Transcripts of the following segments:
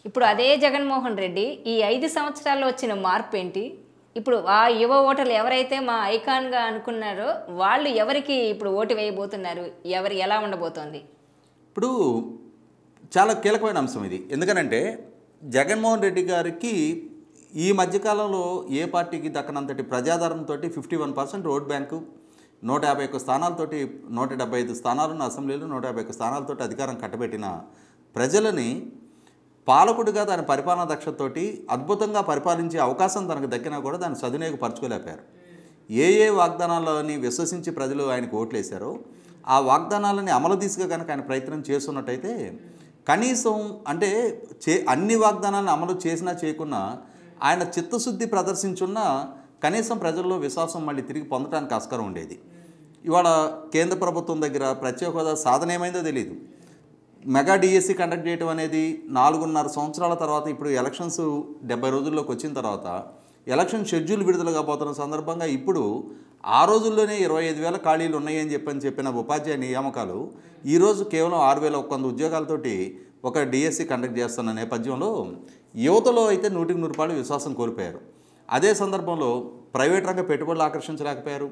ఇప్పుడు అదే జగన్మోహన్ రెడ్డి ఈ 5 సంవత్సరాల్లో వచ్చిన మార్పు ఏంటి? ఇప్పుడు ఆ యువ ఓటర్లు ఎవరైతే మా ఐకాన్‌గా అనుకున్నారో వాళ్ళు ఎవరికి ఇప్పుడు ఓటు వేయబోతున్నారు? ఎలా ఉండబోతోంది? ఇప్పుడు చాలా కీలకమైన అంశం ఇది. ఎందుకనంటే జగన్మోహన్ రెడ్డి గారికి ఈ మధ్యకాలంలో ఏ పార్టీకి దక్కనంతటి ప్రజాదరణతోటి 51% ఓట్ బ్యాంకు, 151 స్థానాలతోటి 175 స్థానాలున్న అసెంబ్లీలో 151 స్థానాలతోటి అధికారం కట్టబెట్టిన ప్రజలని పాలకుడిగా దాని పరిపాలనా దక్షతతోటి అద్భుతంగా పరిపాలించే అవకాశం తనకు దక్కినా కూడా దాన్ని సద్వినియోగపరచుకోలేకపోయారు. ఏ వాగ్దానాలని విశ్వసించి ప్రజలు ఆయనకు ఓట్లేశారో ఆ వాగ్దానాలని అమలు దిశగా కనుక ఆయన ప్రయత్నం చేస్తున్నట్టయితే కనీసం అంటే అన్ని వాగ్దానాలను అమలు చేసినా చేయకున్నా ఆయన చిత్తశుద్ధి ప్రదర్శించున్న కనీసం ప్రజల్లో విశ్వాసం మళ్ళీ తిరిగి పొందడానికి ఆస్కారం ఉండేది. ఇవాళ కేంద్ర ప్రభుత్వం దగ్గర ప్రత్యేక హోదా సాధన ఏమైందో తెలియదు. మెగా డిఎస్సి కండక్ట్ చేయడం అనేది 4.5 సంవత్సరాల తర్వాత ఇప్పుడు ఎలక్షన్స్ 70 రోజుల్లోకి వచ్చిన తర్వాత ఎలక్షన్ షెడ్యూల్ విడుదల కాబోతున్న సందర్భంగా ఇప్పుడు ఆ రోజుల్లోనే 25,000 ఖాళీలు ఉన్నాయని చెప్పిన ఉపాధ్యాయ నియామకాలు ఈరోజు కేవలం 6,100 ఉద్యోగాలతోటి ఒక డిఎస్సి కండక్ట్ చేస్తున్న నేపథ్యంలో యువతలో అయితే 100% విశ్వాసం కోల్పోయారు. అదే సందర్భంలో ప్రైవేట్ రంగ పెట్టుబడులు ఆకర్షించలేకపోయారు.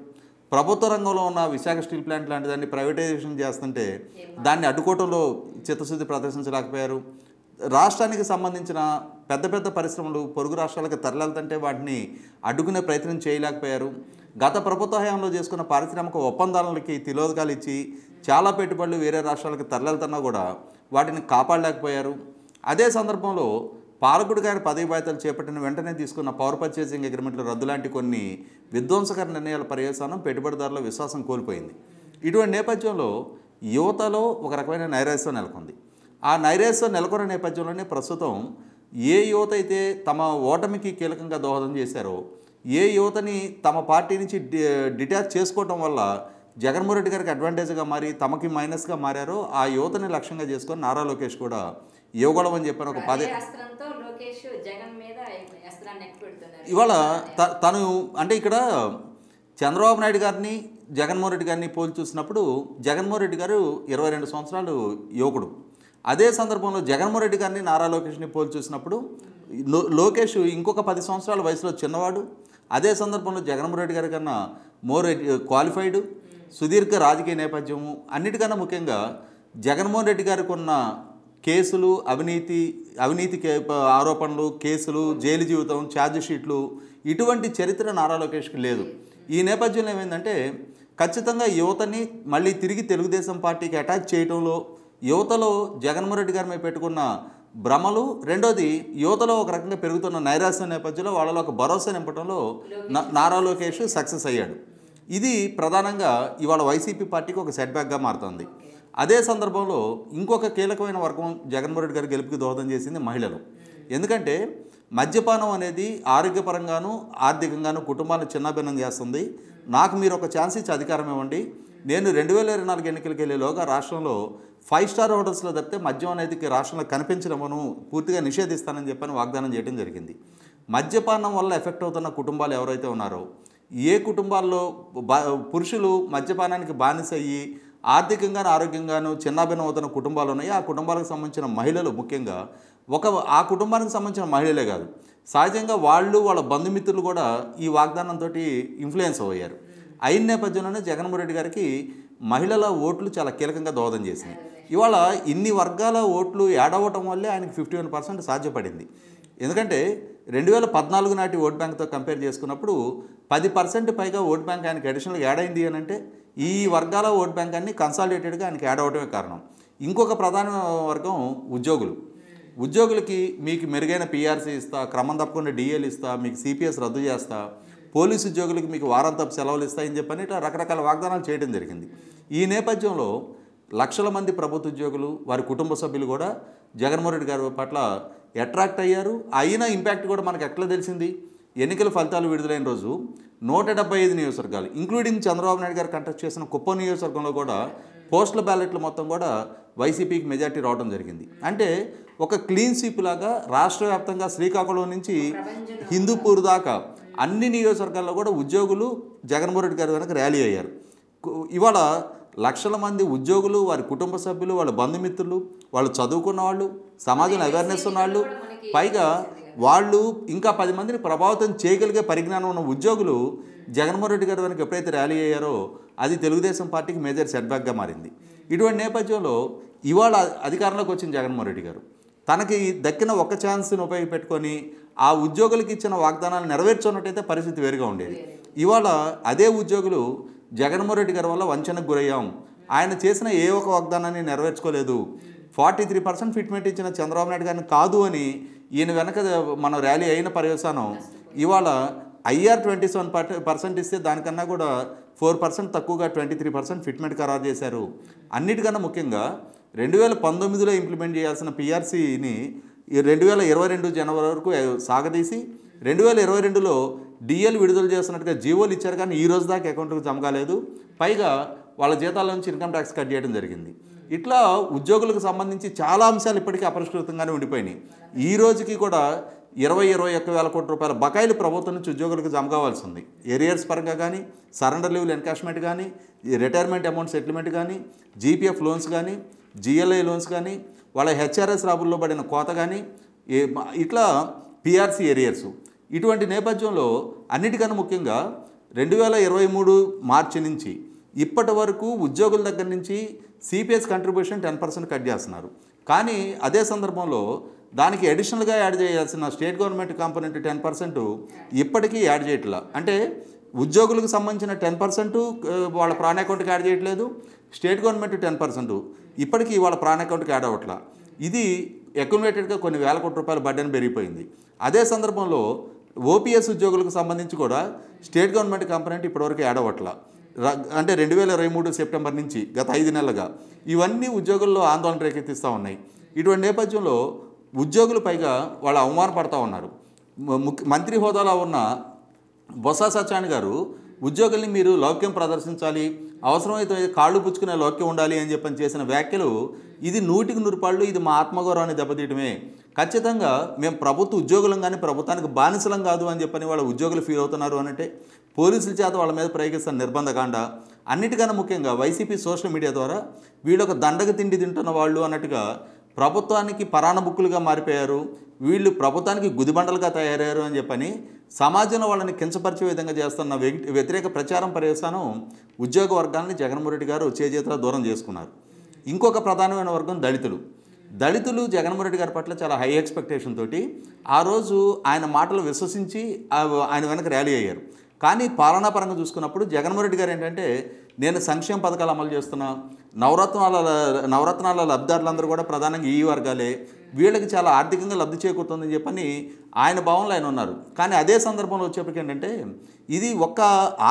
ప్రభుత్వ రంగంలో ఉన్న విశాఖ స్టీల్ ప్లాంట్ లాంటి దాన్ని ప్రైవేటైజేషన్ చేస్తుంటే దాన్ని అడ్డుకోవడంలో చిత్తశుద్ధి ప్రదర్శించలేకపోయారు. రాష్ట్రానికి సంబంధించిన పెద్ద పరిశ్రమలు పొరుగు రాష్ట్రాలకు తరలితుంటే వాటిని అడ్డుకునే ప్రయత్నం చేయలేకపోయారు. గత ప్రభుత్వ హయాంలో చేసుకున్న పారిశ్రామిక ఒప్పందాలకి తిలోదకాలు ఇచ్చి చాలా పెట్టుబడులు వేరే రాష్ట్రాలకు తరలితున్నా కూడా వాటిని కాపాడలేకపోయారు. అదే సందర్భంలో పాలకుడు గారి పదవి బాధ్యతలు చేపట్టిన వెంటనే తీసుకున్న పవర్ పర్చేసింగ్ అగ్రిమెంట్లు రద్దు లాంటి కొన్ని విధ్వంసకర నిర్ణయాల పర్యవసానం పెట్టుబడిదారుల విశ్వాసం కోల్పోయింది. ఇటువంటి నేపథ్యంలో యువతలో ఒక రకమైన నైరాశ్యం నెలకొంది. ఆ నైరాశ్యం నెలకొన్న నేపథ్యంలోనే ప్రస్తుతం ఏ యువత అయితే తమ ఓటమికి కీలకంగా దోహదం చేశారో ఏ యువతని తమ పార్టీ నుంచి డిటాచ్ చేసుకోవటం వల్ల జగన్మోహన్ రెడ్డి గారికి అడ్వాంటేజ్గా మారి తమకి మైనస్గా మారారో ఆ యువతని లక్ష్యంగా చేసుకొని నారా లోకేష్ కూడా యువగళం అని చెప్పిన ఒక ఇవాళ తను అంటే ఇక్కడ చంద్రబాబు నాయుడు గారిని జగన్మోహన్ రెడ్డి గారిని పోల్చి చూసినప్పుడు జగన్మోహన్ రెడ్డి గారు 22 సంవత్సరాలు యువకుడు. అదే సందర్భంలో జగన్మోహన్ రెడ్డి గారిని నారా లోకేష్ని పోల్చి చూసినప్పుడు లోకేష్ ఇంకొక 10 సంవత్సరాల వయసులో చిన్నవాడు. అదే సందర్భంలో జగన్మోహన్ రెడ్డి గారి కన్నా మోర్ క్వాలిఫైడ్, సుదీర్ఘ రాజకీయ నేపథ్యము, అన్నిటికన్నా ముఖ్యంగా జగన్మోహన్ రెడ్డి గారికి ఉన్న కేసులు, అవినీతి ఆరోపణలు, కేసులు, జైలు జీవితం, ఛార్జ్ షీట్లు, ఇటువంటి చరిత్ర నారా లోకేష్కి లేదు. ఈ నేపథ్యంలో ఏమైందంటే ఖచ్చితంగా యువతని మళ్ళీ తిరిగి తెలుగుదేశం పార్టీకి అటాచ్ చేయడంలో యువతలో జగన్మోహన్ రెడ్డి గారి మీద పెట్టుకున్న భ్రమలు, రెండోది యువతలో ఒక రకంగా పెరుగుతున్న నైరాశ్యం నేపథ్యంలో వాళ్ళలో ఒక భరోసా నింపడంలో నారా లోకేష్ సక్సెస్ అయ్యాడు. ఇది ప్రధానంగా ఇవాళ వైసీపీ పార్టీకి ఒక సెట్ బ్యాక్గా మారుతుంది. అదే సందర్భంలో ఇంకొక కీలకమైన వర్గం జగన్మోహన్ రెడ్డి గారి గెలుపుకి దోహదం చేసింది మహిళలు. ఎందుకంటే మద్యపానం అనేది ఆరోగ్యపరంగాను ఆర్థికంగాను కుటుంబాలను చిన్నాభిన్నం చేస్తుంది. నాకు మీరు ఒక ఛాన్స్ ఇచ్చి అధికారం ఇవ్వండి, నేను 2024 ఎన్నికలకు వెళ్ళేలోగా రాష్ట్రంలో 5 స్టార్ హోటల్స్లో తప్పితే మద్యం అనేది రాష్ట్రంలో కనిపించడమను పూర్తిగా నిషేధిస్తానని చెప్పని వాగ్దానం చేయడం జరిగింది. మద్యపానం వల్ల ఎఫెక్ట్ అవుతున్న కుటుంబాలు ఎవరైతే ఉన్నారో, ఏ కుటుంబాల్లో పురుషులు మద్యపానానికి బానిసయ్యి ఆర్థికంగాను ఆరోగ్యంగాను చిన్నాభిన్నం అవుతున్న కుటుంబాలు ఉన్నాయో ఆ కుటుంబాలకు సంబంధించిన మహిళలు ముఖ్యంగా ఆ కుటుంబానికి సంబంధించిన మహిళలే కాదు, సహజంగా వాళ్ళ బంధుమిత్రులు కూడా ఈ వాగ్దానంతో ఇన్ఫ్లుయెన్స్ అయ్యారు. అయిన నేపథ్యంలోనే జగన్మోహన్ రెడ్డి గారికి మహిళల ఓట్లు చాలా కీలకంగా దోహదం చేసినాయి. ఇవాళ ఇన్ని వర్గాల ఓట్లు యాడ్ అవ్వటం వల్లే ఆయనకి 51% సాధ్యపడింది. ఎందుకంటే 2014 నాటి ఓట్ బ్యాంక్తో కంపేర్ చేసుకున్నప్పుడు 10% పైగా ఓట్ బ్యాంక్ ఆయనకి అడిషనల్గా యాడ్ అయింది అని అంటే ఈ వర్గాల ఓట్ బ్యాంక్ అన్ని కన్సాలిడేటెడ్గా ఆయనకి యాడ్ అవ్వడమే కారణం. ఇంకొక ప్రధాన వర్గం ఉద్యోగులకి మీకు మెరుగైన పీఆర్సీ ఇస్తా, క్రమం తప్పకుండా డిఏలు ఇస్తా, మీకు సిపిఎస్ రద్దు చేస్తా, పోలీసు ఉద్యోగులకి మీకు వారాంతపు సెలవులు ఇస్తాయని చెప్పని ఇట్లా రకరకాల వాగ్దానాలు చేయడం జరిగింది. ఈ నేపథ్యంలో లక్షల మంది ప్రభుత్వ ఉద్యోగులు వారి కుటుంబ సభ్యులు కూడా జగన్మోహన్ రెడ్డి గారి పట్ల అట్రాక్ట్ అయ్యారు. అయిన ఇంపాక్ట్ కూడా మనకు ఎట్లా తెలిసింది, ఎన్నికల ఫలితాలు విడుదలైన రోజు 175 నియోజకవర్గాలు ఇంక్లూడింగ్ చంద్రబాబు నాయుడు గారు కంటెస్ట్ చేసిన కుప్పం నియోజకవర్గంలో కూడా పోస్టల్ బ్యాలెట్లు మొత్తం కూడా వైసీపీకి మెజార్టీ రావడం జరిగింది. అంటే ఒక క్లీన్ స్వీప్ లాగా రాష్ట్ర వ్యాప్తంగా శ్రీకాకుళం నుంచి హిందూపూర్ దాకా అన్ని నియోజకవర్గాల్లో కూడా ఉద్యోగులు జగన్మోహన్ రెడ్డి గారి వెనక ర్యాలీ అయ్యారు. ఇవాళ లక్షల మంది ఉద్యోగులు, వారి కుటుంబ సభ్యులు, వాళ్ళ బంధుమిత్రులు, వాళ్ళు చదువుకున్న వాళ్ళు, సమాజంలో అవేర్నెస్ ఉన్న వాళ్ళు, పైగా వాళ్ళు ఇంకా 10 మందిని ప్రభావితం చేయగలిగే పరిజ్ఞానం ఉన్న ఉద్యోగులు జగన్మోహన్ రెడ్డి గారి వెనక ఎప్పుడైతే ర్యాలీ అయ్యారో అది తెలుగుదేశం పార్టీకి మేజర్ సెట్బ్యాక్గా మారింది. ఇటువంటి నేపథ్యంలో ఇవాళ అధికారంలోకి వచ్చిన జగన్మోహన్ రెడ్డి గారు తనకి దక్కిన ఒక్క ఛాన్స్ని ఉపయోగపెట్టుకొని ఆ ఉద్యోగులకు ఇచ్చిన వాగ్దానాలు నెరవేర్చున్నట్టయితే పరిస్థితి వేరుగా ఉండేది. ఇవాళ అదే ఉద్యోగులు జగన్మోహన్ రెడ్డి గారి వల్ల వంచనకు గురయ్యాం, ఆయన చేసిన ఏ ఒక్క వాగ్దానాన్ని నెరవేర్చుకోలేదు, 43% ఫిట్మెంట్ ఇచ్చిన చంద్రబాబు నాయుడు గారిని కాదు అని ఈయన వెనక మనం ర్యాలీ అయిన పర్యవసానం ఇవాళ IR 27% ఇస్తే దానికన్నా కూడా 4% తక్కువగా 23% ఫిట్మెంట్ ఖరారు చేశారు. అన్నిటికన్నా ముఖ్యంగా 2019లో ఇంప్లిమెంట్ చేయాల్సిన PRCని 2022 జనవరి వరకు సాగదీసి 2022లో DL విడుదల చేస్తున్నట్టుగా జీవోలు ఇచ్చారు, కానీ ఈ రోజు దాకా అకౌంట్కి జమ కాలేదు. పైగా వాళ్ళ జీతాల నుంచి ఇన్కమ్ ట్యాక్స్ కట్ చేయడం జరిగింది. ఇట్లా ఉద్యోగులకు సంబంధించి చాలా అంశాలు ఇప్పటికీ అపరిష్కృతంగానే ఉండిపోయినాయి. ఈ రోజుకి కూడా 21 వేల కోట్ల రూపాయల బకాయిలు ప్రభుత్వం నుంచి ఉద్యోగులకు జమ కావాల్సి ఉంది. ఏరియర్స్ పరంగా కానీ, సరెండర్ లీవ్లు ఎన్కాష్మెంట్ కానీ, రిటైర్మెంట్ అమౌంట్ సెటిల్మెంట్ కానీ, GPF లోన్స్ కానీ, GLI లోన్స్ కానీ, వాళ్ళ HRS రాబుల్లో పడిన కోత కానీ, ఇట్లా PRC ఏరియర్స్. ఇటువంటి నేపథ్యంలో అన్నిటికన్నా ముఖ్యంగా 2023 మార్చి నుంచి ఇప్పటి వరకు ఉద్యోగుల దగ్గర నుంచి CPS కంట్రిబ్యూషన్ 10% కట్ చేస్తున్నారు. కానీ అదే సందర్భంలో దానికి అడిషనల్గా యాడ్ చేయాల్సిన స్టేట్ గవర్నమెంట్ కాంపోనెంట్ 10% ఇప్పటికీ యాడ్ చేయట్లా. అంటే ఉద్యోగులకు సంబంధించిన 10% వాళ్ళ ప్రాణ అకౌంట్కి యాడ్ చేయట్లేదు, స్టేట్ గవర్నమెంట్ 10% ఇప్పటికీ వాళ్ళ ప్రాణ అకౌంట్కి యాడ్ అవ్వట్లా. ఇది అక్యుములేటెడ్గా కొన్ని వేల కోట్ల రూపాయల బడ్డెన్ పెరిగిపోయింది. అదే సందర్భంలో OPS ఉద్యోగులకు సంబంధించి కూడా స్టేట్ గవర్నమెంట్ కాంపోనెంట్ ఇప్పటివరకు యాడ్ అవ్వట్లా. అంటే 2023 సెప్టెంబర్ నుంచి గత 5 నెలలుగా ఇవన్నీ ఉద్యోగుల్లో ఆందోళన రేకెత్తిస్తూ ఉన్నాయి. ఇటువంటి నేపథ్యంలో ఉద్యోగులు పైగా వాళ్ళు అవమానపడతా ఉన్నారు. మంత్రి హోదాలో ఉన్న బొత్స సత్యనారాయణ గారు ఉద్యోగుల్ని మీరు లౌక్యం ప్రదర్శించాలి, అవసరమైతే కాళ్ళు పుచ్చుకునే లౌక్యం ఉండాలి అని చెప్పని చేసిన వ్యాఖ్యలు ఇది 100కి 100 పాళ్ళు ఇది మా ఆత్మగౌరవాన్ని దెబ్బతీయటమే. ఖచ్చితంగా మేము ప్రభుత్వ ఉద్యోగులం కానీ ప్రభుత్వానికి బానిసలం కాదు అని చెప్పని వాళ్ళ ఉద్యోగులు ఫీల్ అవుతున్నారు అనంటే పోలీసుల చేత వాళ్ళ మీద ప్రయోగిస్తున్న నిర్బంధకాండ, అన్నిటికన్నా ముఖ్యంగా వైసీపీ సోషల్ మీడియా ద్వారా వీళ్ళొక దండగ తిండి తింటున్న వాళ్ళు అన్నట్టుగా ప్రభుత్వానికి పరాణబుక్కులుగా మారిపోయారు, వీళ్ళు ప్రభుత్వానికి గుదిబండలుగా తయారయ్యారు అని చెప్పని సమాజంలో వాళ్ళని కించపరిచే విధంగా చేస్తున్న వ్యతిరేక ప్రచారం పర్యవసానం ఉద్యోగ వర్గాన్ని జగన్మోహన్ రెడ్డి గారు చేజేతులా దూరం చేసుకున్నారు. ఇంకొక ప్రధానమైన వర్గం దళితులు జగన్మోహన్ రెడ్డి గారి పట్ల చాలా హై ఎక్స్పెక్టేషన్ తోటి ఆ రోజు ఆయన మాటలు విశ్వసించి ఆయన వెనక ర్యాలీ అయ్యారు. కానీ పాలనాపరంగా చూసుకున్నప్పుడు జగన్మోహన్ రెడ్డి గారు ఏంటంటే నేను సంక్షేమ పథకాలు అమలు చేస్తున్నా, నవరత్నాల లబ్ధిదారులందరూ కూడా ప్రధానంగా ఈ వర్గాలే, వీళ్ళకి చాలా ఆర్థికంగా లబ్ధి చేకూరుతుందని చెప్పని ఆయన భావనలో ఆయన ఉన్నారు. కానీ అదే సందర్భంలో వచ్చేప్పటికి ఏంటంటే ఇది ఒక్క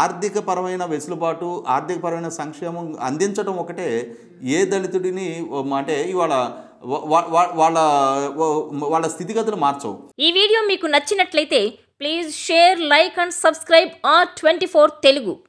ఆర్థికపరమైన వెసులుబాటు, ఆర్థికపరమైన సంక్షేమం అందించడం ఒకటే ఏ దళితుడిని అంటే ఇవాళ వాళ్ళ స్థితిగతులు మార్చవు. ఈ వీడియో మీకు నచ్చినట్లయితే please share, like and subscribe R24 Telugu.